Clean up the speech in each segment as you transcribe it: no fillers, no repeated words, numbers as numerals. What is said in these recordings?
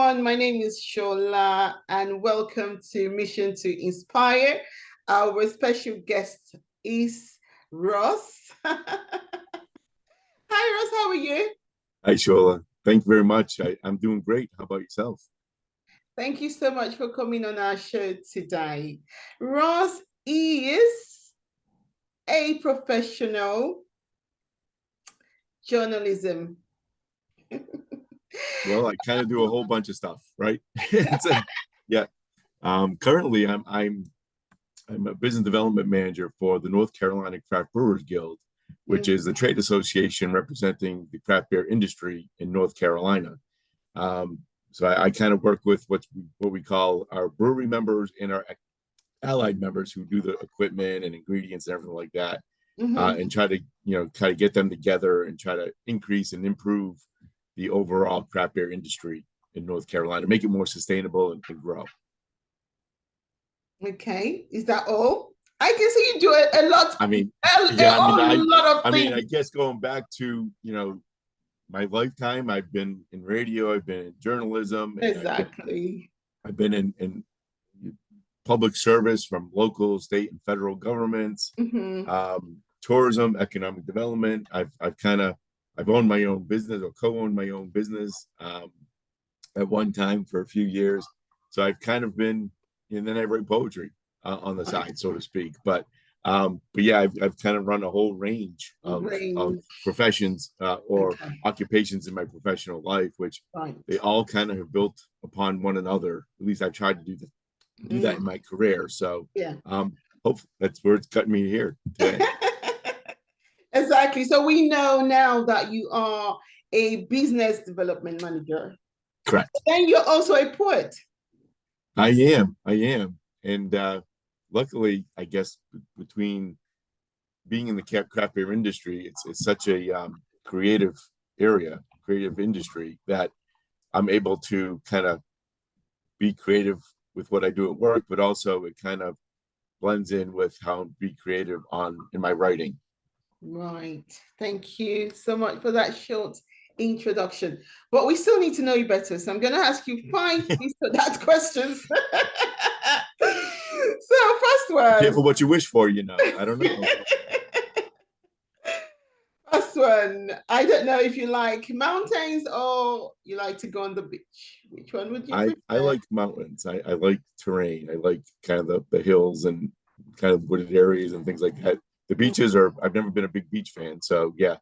everyone. My name is Shola, and welcome to Mission to Inspire. Our special guest is Ross. Hi, Ross. How are you? Hi, Shola. Thank you very much. I'm doing great. How about yourself? Thank you so much for coming on our show today. Ross is a professional journalism. Well, I kind of do a whole bunch of stuff, right? Yeah. Currently, I'm a business development manager for the North Carolina Craft Brewers Guild, which is the trade association representing the craft beer industry in North Carolina. So I kind of work with what we call our brewery members and our allied members who do the equipment and ingredients and everything like that, and try to get them together and try to increase and improve the overall craft beer industry in North Carolina, make it more sustainable and grow. Okay, is that all? I can see you do a lot. I mean, lot of things. I guess going back to my lifetime, I've been in radio, I've been in journalism, exactly. I've been in public service from local, state, and federal governments, tourism, economic development. I've owned my own business or co-owned my own business at one time for a few years. So I've kind of been, and then I write poetry on the side, so to speak. But yeah, I've kind of run a whole range of professions or occupations in my professional life, which they all kind of have built upon one another. At least I've tried to do that in my career. So hopefully that's where it's got me here today. Exactly. So we know now that you are a business development manager. Correct. Then you're also a poet. I am. And luckily, I guess between being in the craft beer industry, it's such a creative industry that I'm able to kind of be creative with what I do at work, but also it kind of blends in with how I be creative in my writing. Right. Thank you so much for that short introduction. But we still need to know you better. So I'm going to ask you 5 that questions. So first one. Careful what you wish for, I don't know. First one. I don't know if you like mountains or you like to go on the beach. Which one would you prefer? I like mountains. I like terrain. I like kind of the hills and kind of wooded areas and things like that. The beaches I've never been a big beach fan. So yeah.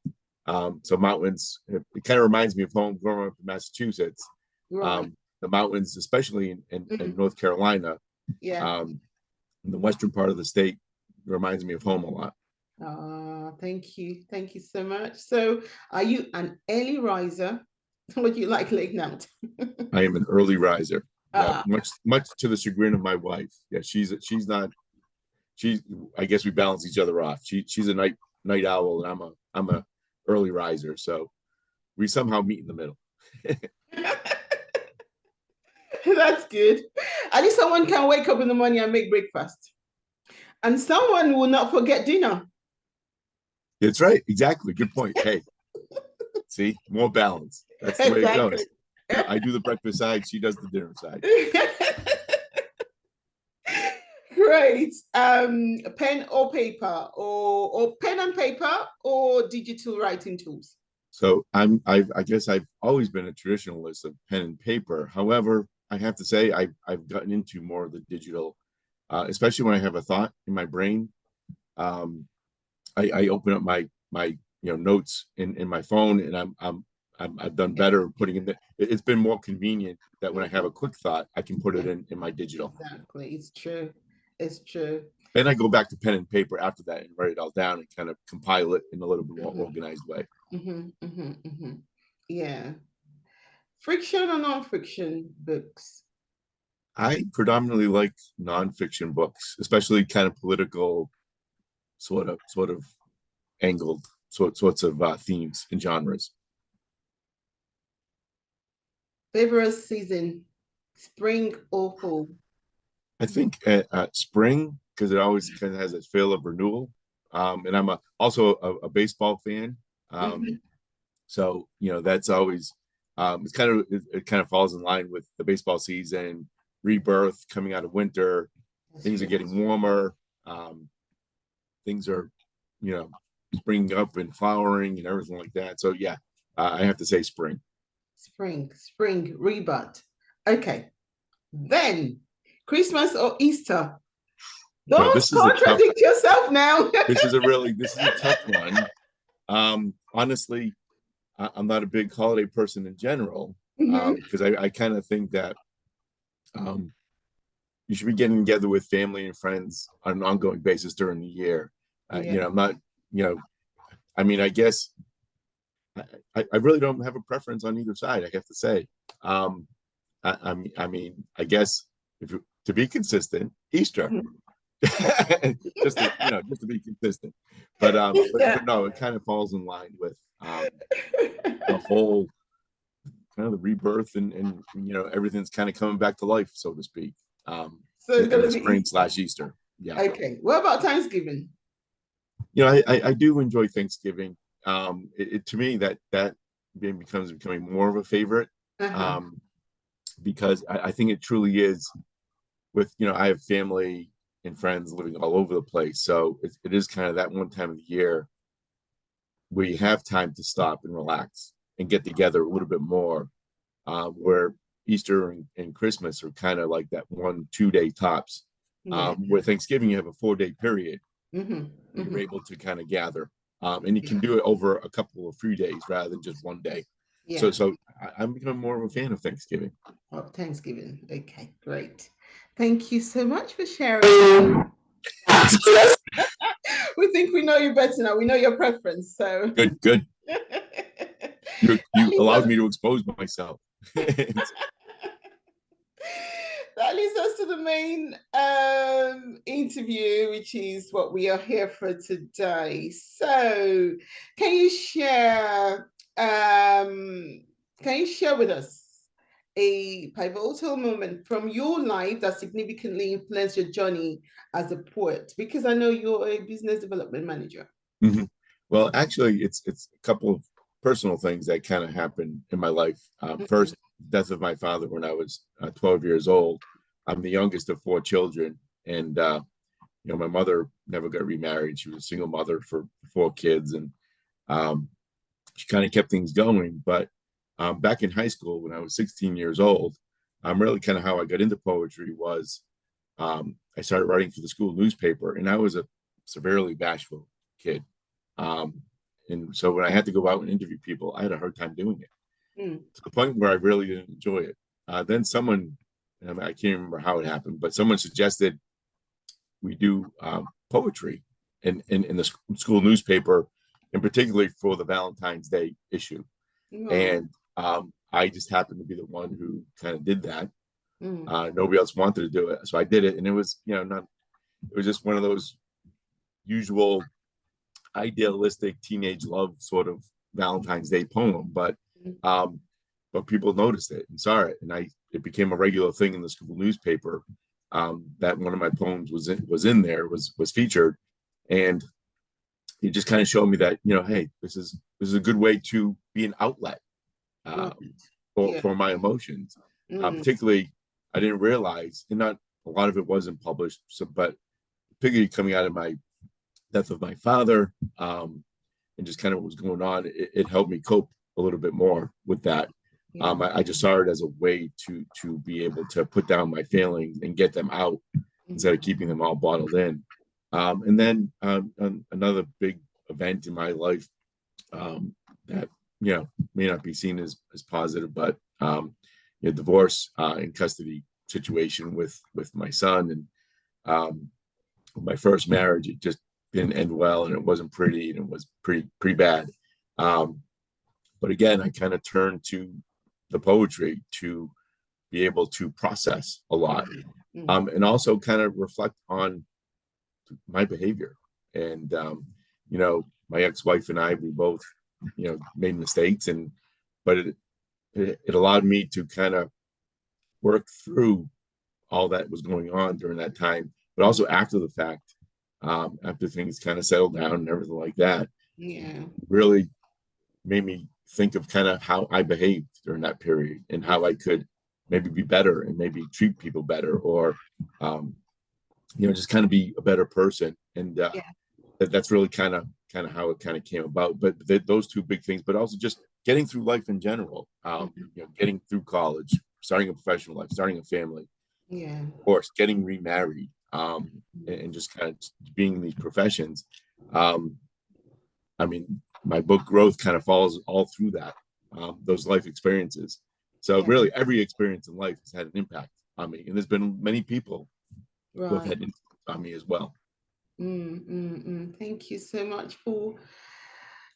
So mountains, it kind of reminds me of home growing up in Massachusetts. Right. The mountains, especially in North Carolina, in the western part of the state, reminds me of home a lot. Thank you so much. So are you an early riser or do you like late night? I am an early riser. Much to the chagrin of my wife. Yeah, I guess we balance each other off. She's a night owl and I'm a early riser, so we somehow meet in the middle. That's good. At least someone can wake up in the morning and make breakfast, and someone will not forget dinner. That's right. Exactly. Good point. Hey, see, more balance. That's the way it goes. I do the breakfast side. She does the dinner side. Great. Pen or paper, or pen and paper, or digital writing tools? So I guess I've always been a traditionalist of pen and paper. However, I have to say I've gotten into more of the digital, especially when I have a thought in my brain. I open up my notes in my phone, and I've done better putting in it's been more convenient that when I have a quick thought, I can put it in my digital. Exactly. It's true. Then I go back to pen and paper after that and write it all down and kind of compile it in a little bit more organized way. Yeah. Friction or non-fiction books? I predominantly like non-fiction books, especially kind of political, sort of angled sorts of themes and genres. Favorite season, spring or fall? I think spring, because it always kind of has a feel of renewal. And I'm also a baseball fan. So, that's always it kind of falls in line with the baseball season, rebirth, coming out of winter. Things are getting warmer. Things are, springing up and flowering and everything like that. So yeah, I have to say spring. Spring, rebirth. Okay. Then Christmas or Easter? Don't contradict yourself now. This is a tough one. Honestly, I'm not a big holiday person in general, because I kind of think that you should be getting together with family and friends on an ongoing basis during the year. I'm not, I mean, I guess I really don't have a preference on either side, I have to say. I mean, I guess to be consistent, Easter. just to be consistent, but no, it kind of falls in line with the whole kind of the rebirth and everything's kind of coming back to life, so to speak. So it's gonna be spring/Easter. Yeah. Okay. What about Thanksgiving? I do enjoy Thanksgiving. To me that becoming more of a favorite, because I think it truly is. With I have family and friends living all over the place, so it is kind of that one time of the year where you have time to stop and relax and get together a little bit more, where Easter and Christmas are kind of like that 1-2 day tops, where Thanksgiving you have a 4-day period. You're able to kind of gather, and you can do it over a couple of few days rather than just one day. So I'm becoming more of a fan of Thanksgiving. Thanksgiving. Okay, great. Thank you so much for sharing. We think we know you better now. We know your preference. So good. You allowed me to expose myself. That leads us to the main interview, which is what we are here for today. So, can you share with us a pivotal moment from your life that significantly influenced your journey as a poet? Because I know you're a business development manager. Well, actually, it's a couple of personal things that kind of happened in my life. First, death of my father when I was 12 years old. I'm the youngest of 4 children, and my mother never got remarried. She was a single mother for 4 kids, and she kind of kept things going. But back in high school, when I was 16 years old, really kind of how I got into poetry was I started writing for the school newspaper, and I was a severely bashful kid. And so when I had to go out and interview people, I had a hard time doing it, to the point where I really didn't enjoy it. Then someone, I can't remember how it happened, but someone suggested we do poetry in the school newspaper, and particularly for the Valentine's Day issue. And I just happened to be the one who kind of did that. Nobody else wanted to do it, so I did it, and it was it was just one of those usual idealistic teenage love sort of Valentine's Day poem, but people noticed it and saw it, and it became a regular thing in the school newspaper, that one of my poems was featured, and it just kind of showed me that hey, this is a good way to be an outlet for my emotions. Particularly, I didn't realize, and not a lot of it wasn't published, but particularly coming out of my death of my father, and just kind of what was going on, it helped me cope a little bit more with that. I just saw it as a way to be able to put down my feelings and get them out instead of keeping them all bottled in. And then another big event in my life that may not be seen as positive, but divorce and custody situation with my son, and my first marriage, it just didn't end well, and it wasn't pretty, and it was pretty bad. But again, I kind of turned to the poetry to be able to process a lot, and also kind of reflect on my behavior. And my ex-wife and I, we both made mistakes, but it allowed me to kind of work through all that was going on during that time, but also after the fact, after things kind of settled down and everything like that, really made me think of kind of how I behaved during that period and how I could maybe be better and maybe treat people better, or just kind of be a better person. And that's really kind of how it kind of came about. But those two big things, but also just getting through life in general, getting through college, starting a professional life, starting a family, of course, getting remarried, and just kind of being in these professions. I mean, my book Growth kind of falls all through that, those life experiences. So really, every experience in life has had an impact on me, and there's been many people who have had an impact on me as well. Thank you so much for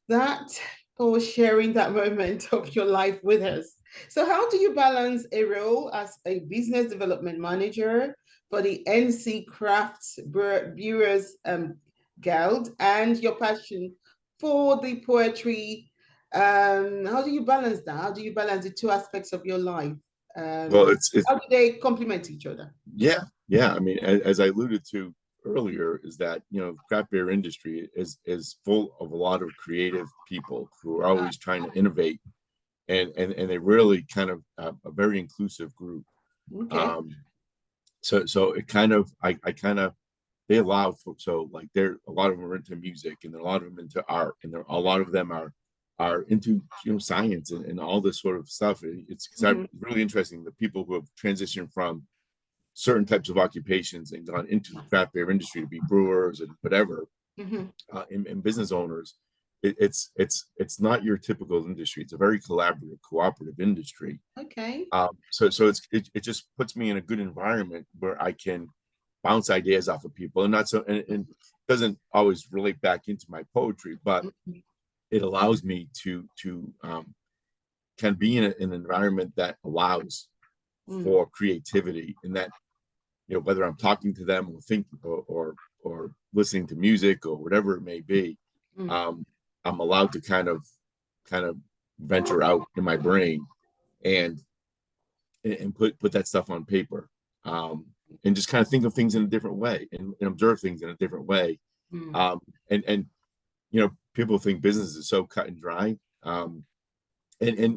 that, for sharing that moment of your life with us. So how do you balance a role as a business development manager for the NC Craft Brewers Guild and your passion for the poetry? How do you balance that? How do you balance the two aspects of your life? Well, it's how do they complement each other? Yeah. I mean, as I alluded to earlier, is that the craft beer industry is full of a lot of creative people who are always trying to innovate, and they really kind of a very inclusive group. So it kind of I kind of they allow for, so like a lot of them are into music, and a lot of them into art, and a lot of them are into science and all this sort of stuff. It's really interesting, the people who have transitioned from certain types of occupations and gone into the craft beer industry to be brewers and whatever, and business owners. It's not your typical industry. It's a very collaborative, cooperative industry. So it just puts me in a good environment where I can bounce ideas off of people, and and doesn't always relate back into my poetry, but it allows me to can be in an environment that allows for creativity, and that whether I'm talking to them or thinking or listening to music or whatever it may be, I'm allowed to kind of venture out in my brain and put that stuff on paper, and just kind of think of things in a different way, and observe things in a different way. And people think business is so cut and dry, and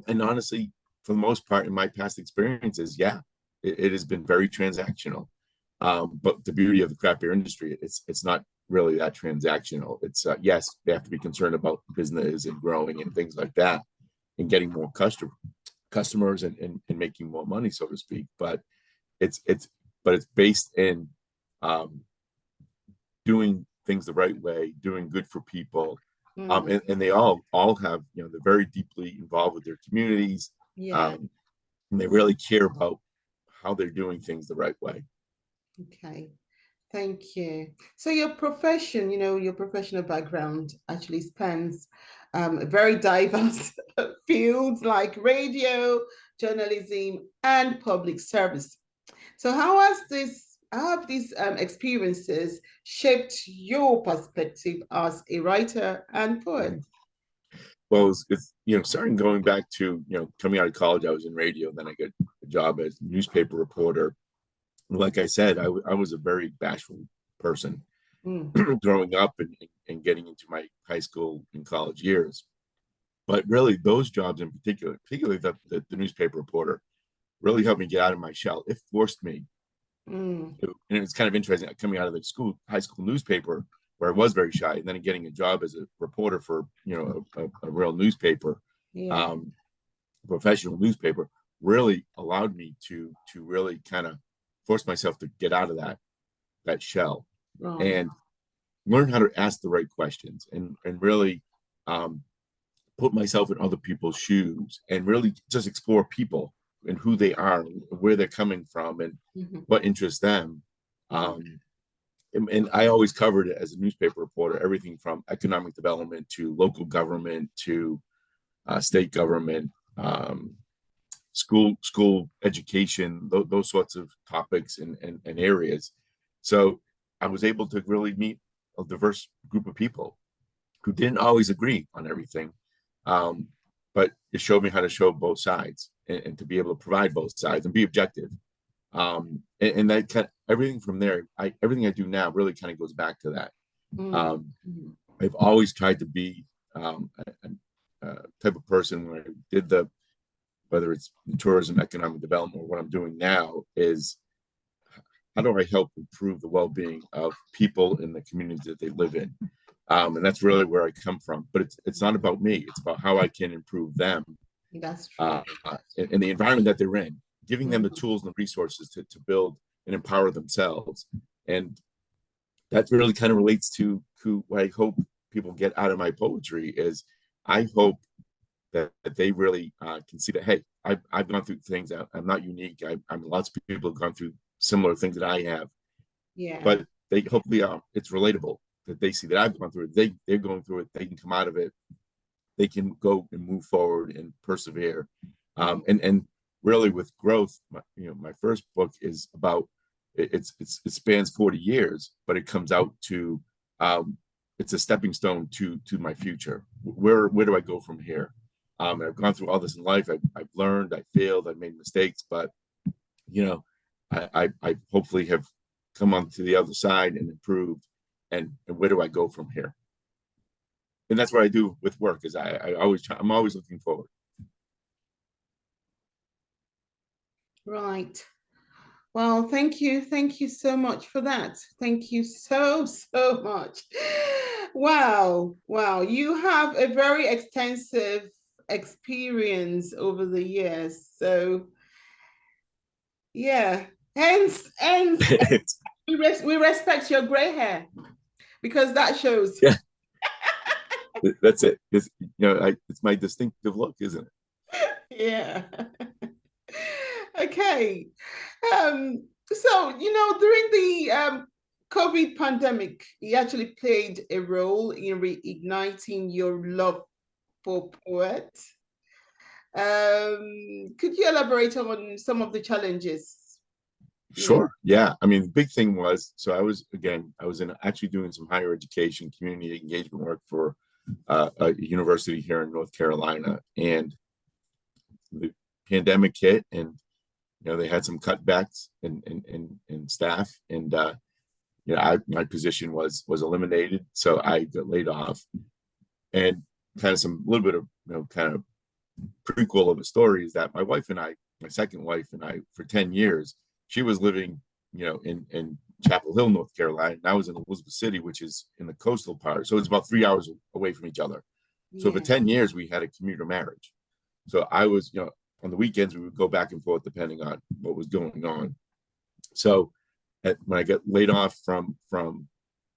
honestly, for the most part, in my past experiences, it has been very transactional. But the beauty of the craft beer industry, it's not really that transactional. It's yes, they have to be concerned about business and growing and things like that, and getting more customers and making more money, so to speak. But it's based in doing things the right way, doing good for people, and they all have they're very deeply involved with their communities, and they really care about how they're doing things the right way. Okay, thank you. So your profession, your professional background actually spans very diverse fields like radio, journalism, and public service. So how have these experiences shaped your perspective as a writer and poet? Well, it's starting going back to coming out of college, I was in radio, then I got a job as a newspaper reporter. Like I said, I was a very bashful person growing up and getting into my high school and college years. But really, those jobs in particularly the newspaper reporter, really helped me get out of my shell. It forced me. And it's kind of interesting, coming out of the high school newspaper, where I was very shy, and then getting a job as a reporter for a real newspaper, professional newspaper, really allowed me to really kind of force myself to get out of that shell, and learn how to ask the right questions, and really put myself in other people's shoes, and really just explore people and who they are, where they're coming from, and what interests them. And I always covered it as a newspaper reporter, everything from economic development to local government to state government, school education, those sorts of topics and areas. So I was able to really meet a diverse group of people who didn't always agree on everything, but it showed me how to show both sides, and to be able to provide both sides and be objective. And that kind of, everything from there, everything I do now really kind of goes back to that. I've always tried to be type of person when I did whether it's tourism, economic development, or what I'm doing now is how do I help improve the well-being of people in the communities that they live in? And that's really where I come from. But it's not about me. It's about how I can improve them. That's true. In the environment that they're in, giving them the tools and the resources to build and empower themselves. And that really kind of relates to who I hope people get out of my poetry is I hope that they really can see that, hey, I've gone through things. I'm not unique. I'm lots of people have gone through similar things that I have. Yeah. But they hopefully it's relatable that they see that I've gone through it. They're going through it. They can come out of it. They can go and move forward and persevere. And really with growth, my first book is about it spans 40 years, but it comes out to it's a stepping stone to my future. Where do I go from here? I've gone through all this in life. I've learned, I failed, I made mistakes, but I hopefully have come on to the other side and improved. And where do I go from here? And that's what I do with work. Is I'm always looking forward. Right. Well, thank you so much for that. Thank you so much. Wow, you have a very extensive experience over the years. So yeah, hence we respect your gray hair because that shows. Yeah. That's it. It's my distinctive look, isn't it? Yeah. Okay. So during the COVID pandemic, you actually played a role in reigniting your love for poets. Could you elaborate on some of the challenges? Sure. Yeah. I mean, the big thing was, so I was actually doing some higher education community engagement work for a university here in North Carolina, and the pandemic hit, and they had some cutbacks in staff, and my position was eliminated, so I got laid off. And kind of some little bit of kind of prequel of a story is that my second wife and I, for 10 years, she was living in Chapel Hill, North Carolina, and I was in Elizabeth City, which is in the coastal part, so it's about 3 hours away from each other. So for 10 years we had a commuter marriage. So I was, on the weekends we would go back and forth depending on what was going on. So when I got laid off from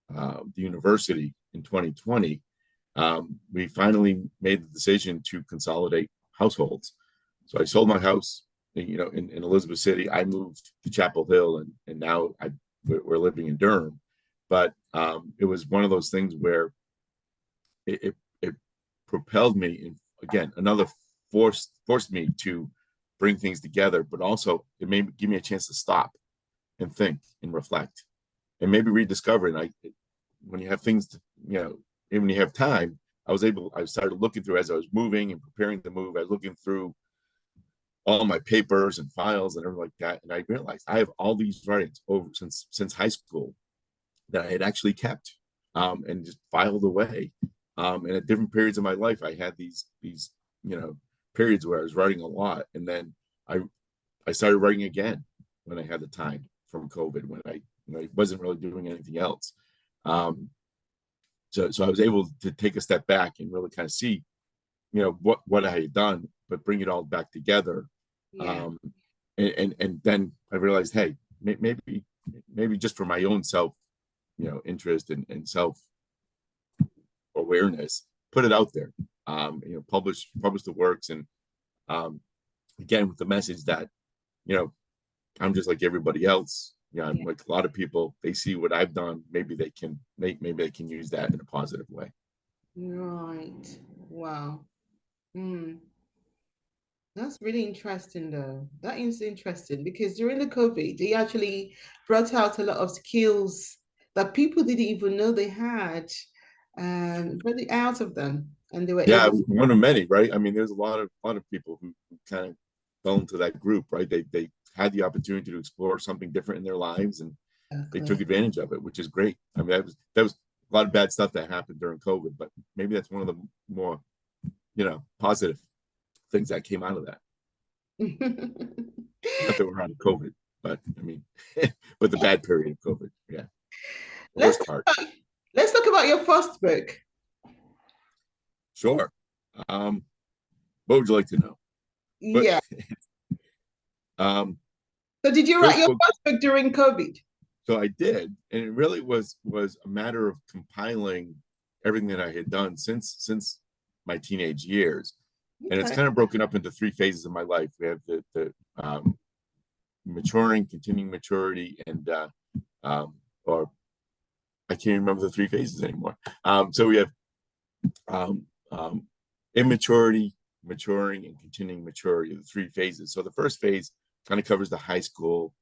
the university in 2020, we finally made the decision to consolidate households. So I sold my house, in Elizabeth City. I moved to Chapel Hill, and now we're living in Durham. But it was one of those things where it propelled me, and again, another forced me to bring things together, but also it made give me a chance to stop and think and reflect and maybe rediscover. And when you have things to, and when you have time, I started looking through, as I was moving and preparing to move, I was looking through all my papers and files and everything like that. And I realized I have all these writings over since high school that I had actually kept and just filed away. And at different periods of my life, I had these periods where I was writing a lot. And then I started writing again when I had the time from COVID, when I wasn't really doing anything else. So I was able to take a step back and really kind of see, what I had done, but bring it all back together. Yeah. And then I realized, hey, maybe just for my own self, interest and self awareness, put it out there, publish the works. And again, with the message that, I'm just like everybody else. I'm like a lot of people, they see what I've done. Maybe they can use that in a positive way. Right. Wow. That's really interesting, though. That is interesting because during the COVID, they actually brought out a lot of skills that people didn't even know they had, really out of them, and they were able. One of many, right? I mean, there's a lot of people who kind of fell into that group, right? They had the opportunity to explore something different in their lives, and they took advantage of it, which is great. I mean, that was a lot of bad stuff that happened during COVID, but maybe that's one of the more positive things that came out of that. Not that we're out of COVID, but I mean, but the bad period of COVID. Yeah. The Let's worst part. let's talk about your first book. Sure. What would you like to know? Yeah. Um, so did you write your first book during COVID? So I did, and it really was a matter of compiling everything that I had done since my teenage years. Okay. And it's kind of broken up into three phases of my life. We have the maturing, continuing maturity, and or I can't remember the three phases anymore. So we have immaturity, maturing, and continuing maturity, the three phases. So the first phase kind of covers the high school,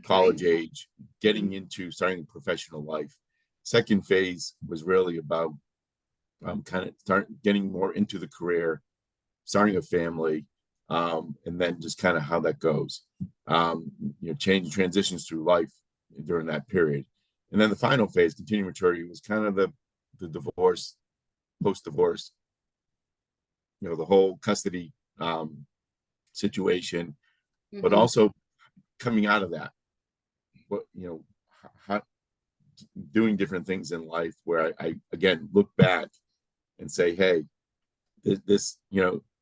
college age, getting into starting professional life. Second phase was really about kind of getting more into the career, starting a family, and then just kind of how that goes. Transitions through life during that period. And then the final phase, continuing maturity, was kind of the divorce, post-divorce, the whole custody situation, but also coming out of that, doing different things in life where I again look back and say, hey, this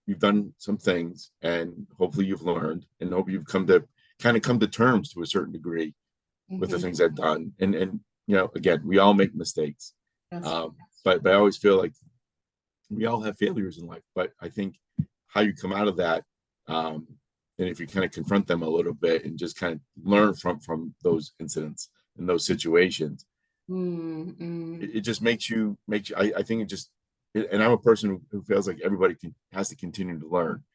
you've done some things, and hopefully you've learned, and hope you've come to terms to a certain degree with the things I've done. And again, we all make mistakes, but I always feel like we all have failures in life. But I think how you come out of that, and if you kind of confront them a little bit and just kind of learn from those incidents and those situations, it just makes you. I think it just. And I'm a person who feels like everybody has to continue to learn.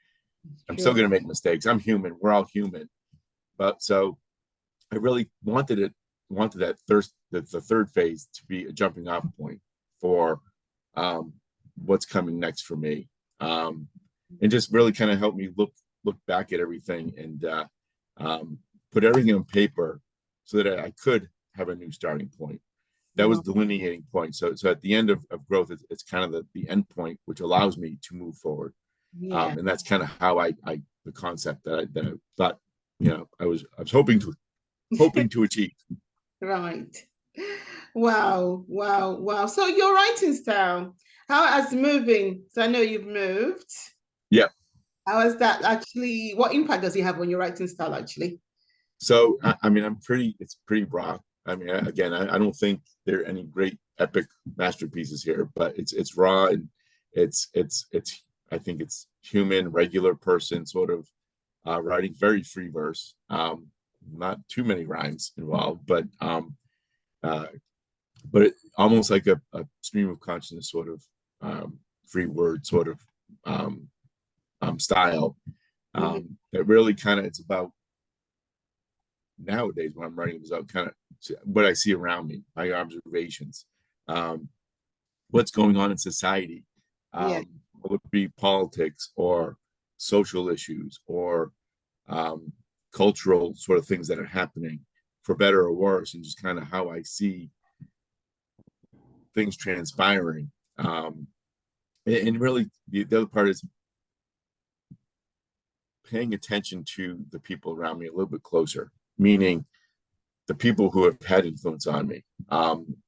I'm still going to make mistakes. I'm human. We're all human. But so I really wanted the third phase to be a jumping off point for what's coming next for me, and just really kind of help me look back at everything and put everything on paper so that I could have a new starting point. That was the delineating point. So at the end of growth, it's kind of the end point, which allows me to move forward. And that's kind of how the concept that I thought, I was hoping to achieve. Right. Wow. So your writing style, how has moving? So I know you've moved. Yeah. How has that actually? What impact does it have on your writing style actually? So I mean, it's pretty broad. I mean, again, I don't think there are any great epic masterpieces here, but it's raw, and it's I think it's human, regular person sort of writing, very free verse, not too many rhymes involved, but it, almost like a stream of consciousness sort of free word sort of style that really kind of, it's about nowadays when I'm writing is about kind of what I see around me, my observations, what's going on in society, whether it be politics or social issues or cultural sort of things that are happening, for better or worse, and just kind of how I see things transpiring. And really, the other part is paying attention to the people around me a little bit closer, meaning the people who have had influence on me,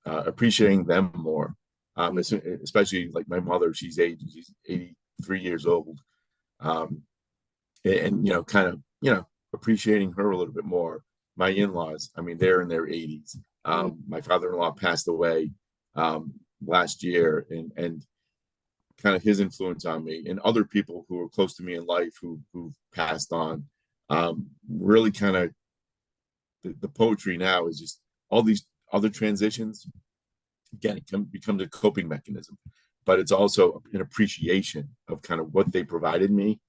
appreciating them more, especially like my mother. She's 83 years old, and kind of appreciating her a little bit more. My in-laws, I mean, they're in their 80s. My father-in-law passed away last year, and kind of his influence on me, and other people who were close to me in life who've passed on, really kind of. The poetry now is just all these other transitions. Again, it becomes a coping mechanism, but it's also an appreciation of kind of what they provided me,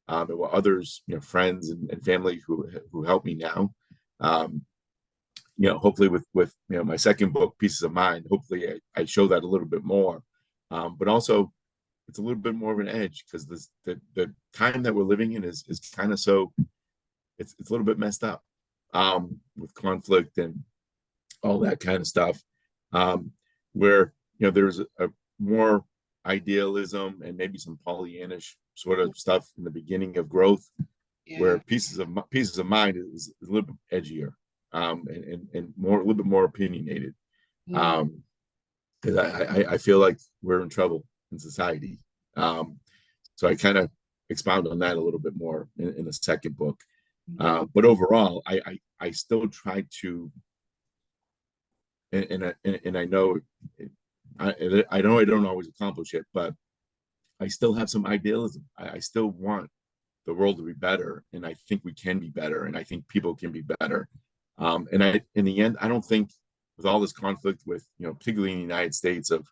and what others, friends and family who help me now. Hopefully with my second book, Pieces of Mind, hopefully I show that a little bit more, but also it's a little bit more of an edge, because the time that we're living in is kind of so it's a little bit messed up. With conflict and all that kind of stuff, where there's a more idealism and maybe some Pollyannish sort of stuff in the beginning of growth, where pieces of mind is a little bit edgier, and more a little bit more opinionated. Because I feel like we're in trouble in society. So I kind of expound on that a little bit more in the second book. But overall, I still try to, and I know I don't always accomplish it, but I still have some idealism. I still want the world to be better, and I think we can be better, and I think people can be better. And in the end, I don't think, with all this conflict with, particularly in the United States, of,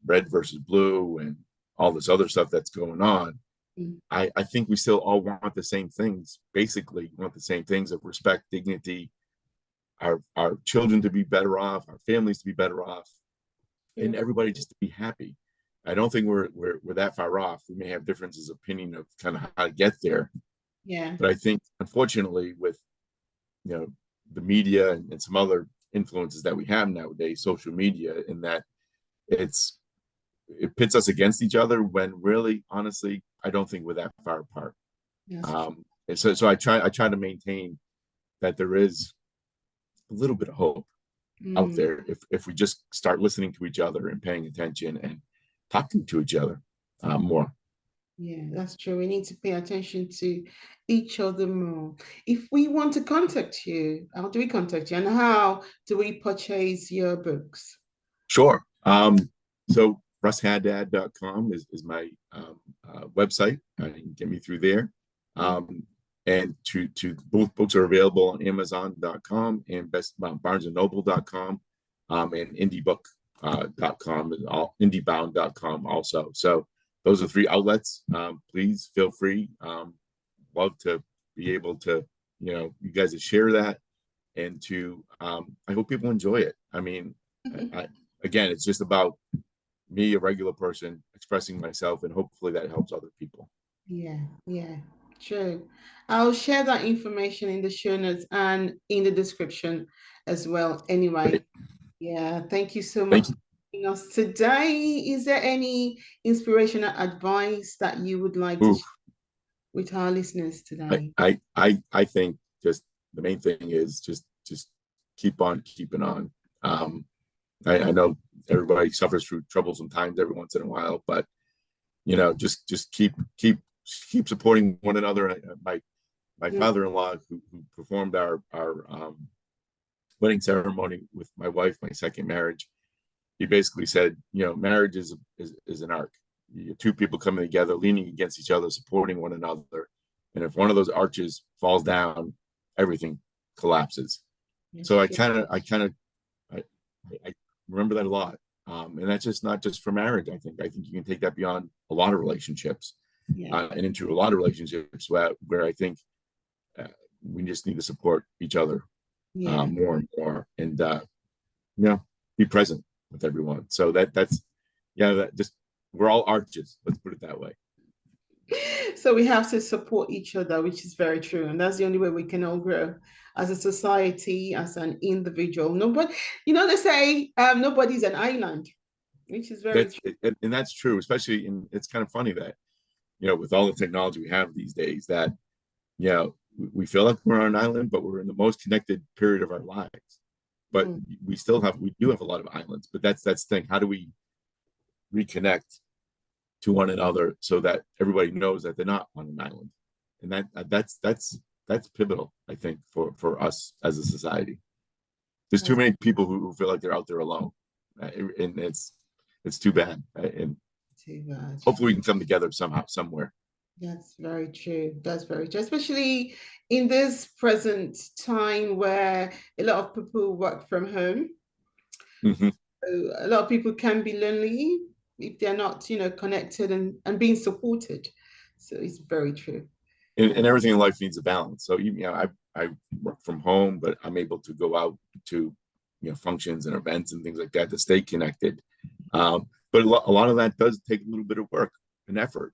red versus blue and all this other stuff that's going on, I think we still all want the same things. Basically, want the same things of respect, dignity, our children to be better off, our families to be better off, and everybody just to be happy. I don't think we're that far off. We may have differences of opinion of kind of how to get there. Yeah. But I think, unfortunately, with the media and some other influences that we have nowadays, social media, in that it pits us against each other, when really, honestly, I don't think we're that far apart. Yes. And so I try to maintain that there is a little bit of hope out there if we just start listening to each other and paying attention and talking to each other more. Yeah, that's true. We need to pay attention to each other more. If we want to contact you, how do we contact you, and how do we purchase your books? Sure. So russhaddad.com is my website. You can get me through there. And both books are available on Amazon.com and BarnesandNoble.com, and IndieBook.com and IndieBound.com also. So those are 3 outlets. Please feel free. Love to be able to, you guys to share that, and to I hope people enjoy it. I mean, again, it's just about me, a regular person, expressing myself, and hopefully that helps other people. Yeah, true. I'll share that information in the show notes and in the description as well. Anyway, Great. Yeah, thank you so much for joining us today. Is there any inspirational advice that you would like to share with our listeners today? I think just the main thing is just keep on keeping on. I know everybody suffers through troublesome times every once in a while, but just keep supporting one another. My father-in-law, who performed our wedding ceremony with my wife, my second marriage, he basically said, marriage is an arc. Two people coming together, leaning against each other, supporting one another, and if one of those arches falls down, everything collapses. So I remember that a lot, and that's just not just for marriage. I think you can take that beyond a lot of relationships, and into a lot of relationships where I think we just need to support each other more and more, and be present with everyone. So that's just, we're all arches, let's put it that way. So we have to support each other, which is very true, and that's the only way we can all grow as a society, as an individual. Nobody, they say nobody's an island, which is very true. And that's true, especially it's kind of funny that with all the technology we have these days, that we feel like we're on an island, but we're in the most connected period of our lives. But we do have a lot of islands. But that's the thing. How do we reconnect to one another so that everybody knows that they're not on an island? And that's pivotal, I think, for us as a society. There's too many people who feel like they're out there alone, and it's too bad. And too bad. Hopefully we can come together somehow, somewhere. That's very true. That's very true, especially in this present time where a lot of people work from home. So a lot of people can be lonely if they're not, connected and being supported. So it's very true. And everything in life needs a balance. So I work from home, but I'm able to go out to functions and events and things like that to stay connected. But a lot of that does take a little bit of work and effort.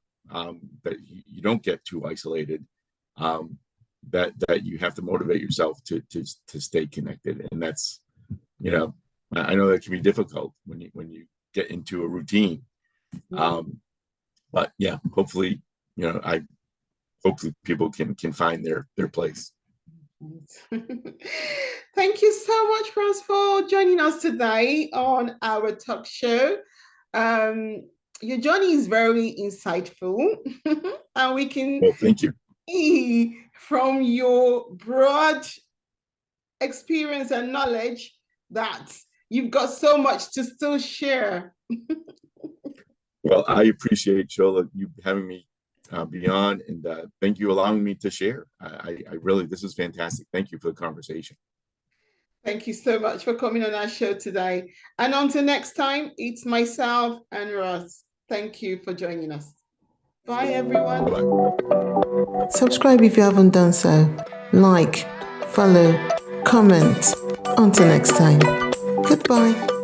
That you don't get too isolated, that you have to motivate yourself to stay connected. And that's, I know that can be difficult when you get into a routine, But yeah, hopefully, hopefully people can find their place. Thank you so much, Ross, for joining us today on our talk show. Your journey is very insightful, and we can thank you. See from your broad experience and knowledge that you've got so much to still share. Well, I appreciate, Shola, you having me be on, and thank you allowing me to share. I really, this is fantastic. Thank you for the conversation. Thank you so much for coming on our show today. And until next time, it's myself and Ross. Thank you for joining us. Bye, everyone. Bye. Subscribe if you haven't done so. Like, follow, comment. Until next time. Goodbye.